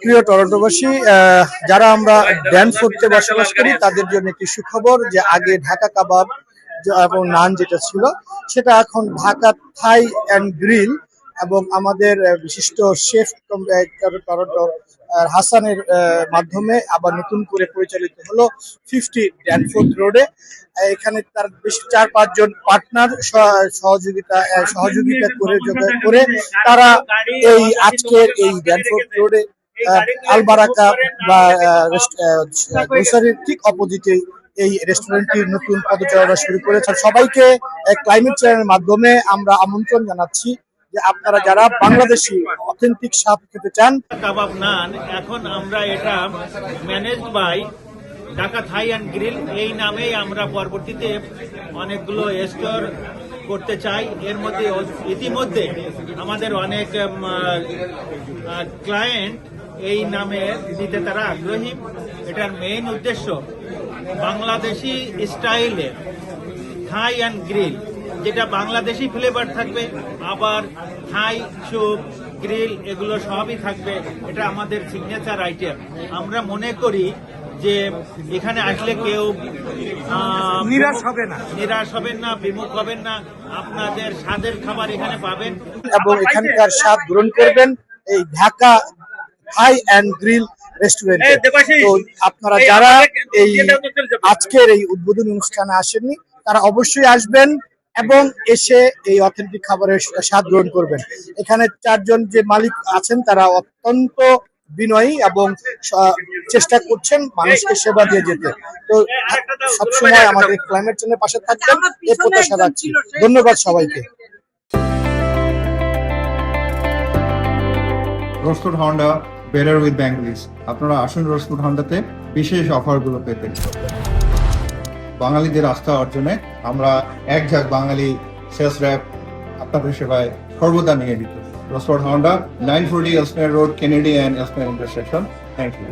প্রিয় টরন্টোবাসী, যারা আমরা ড্যানফোর্ডে বসবাস করি তাদের জন্য একটি সুখবর যে আগে ঢাকা কাবাব এবং নান যেটা ছিল সেটা এখন ঢাকা থাই অ্যান্ড গ্রিল এবং আমাদের বিশিষ্ট শেফ টরন্টোর হাসানের মাধ্যমে আবার নতুন করে পরিচালিত হলো 50 ড্যানফোর্ড রোডে। এখানে তার বেশ 4-5 জন পার্টনার সহযোগিতা করে তারা এই আজকের এই ড্যানফোর্ড রোডে আলবারাকা বা গ্রোসারির ঠিক অপোজিটে এই রেস্টুরেন্টটি নতুন পদচারণা শুরু করেছে। সবাইকে ক্লাইমেট চেঞ্জের মাধ্যমে আমরা আমন্ত্রণ জানাচ্ছি যে আপনারা যারা বাংলাদেশি অথেন্টিক স্বাদ খেতে চান। কাবাব নান এখন আমরা এটা managed by Dhaka Thai and grill এই নামেই আমরা পরবর্তীতে অনেকগুলো স্টোর করতে চাই। এর মধ্যে ইতিমধ্যে আমাদের অনেক ক্লায়েন্ট এই নামে দিতে তারা আগ্রহী। এটার মেইন উদ্দেশ্য বাংলাদেশি স্টাইলে থাই অ্যান্ড গ্রিল, যেটা বাংলাদেশি ফ্লেভার থাকবে, আবার থাই স্যুপ গ্রিল এগুলো সবই থাকবে। এটা আমাদের সিগনেচার আইটেম। আমরা মনে করি যে এখানে আসলে কেউ নিরাশ হবেন না, বিমুখ হবেন না। আপনাদের স্বাদের খাবার এখানে পাবেন এবং এখানকার স্বাদ গ্রহণ করবেন এই ঢাকা থাই অ্যান্ড গ্রিল রেস্টুরেন্টে। তো আপনারা যারা এই আজকের এই উদ্বোধনী অনুষ্ঠানে আসেননি তারা অবশ্যই আসবেন এবং এসে এই অথেন্টিক খাবারের স্বাদ গ্রহণ করবেন। এখানে 4 জন যে মালিক আছেন তারা অত্যন্ত বিনয়ী এবং চেষ্টা করছেন মানুষকে সেবা দিয়ে যেতে। তো সবসময় আমাদের ক্লাইমেট চেঞ্জের পাশে থাকবেন এই প্রত্যাশা রাখছি। ধন্যবাদ সবাইকে। রোজফুড হন্ডা, বেটার উইথ ব্যাঙ্গলিস। আপনারা আসুন রোজফুড হন্ডাতে বিশেষ অফারগুলো পেতে। বাঙালিদের আস্থা অর্জনে আমরা এক ঝাঁক বাঙালি সেলস র্যাপ আপনাদের সেবায় সর্বদা নিয়োজিত। রোজফুড হন্ডা, 940 Ellesmere road, Kennedy and Ellesmere intersection. Thank you.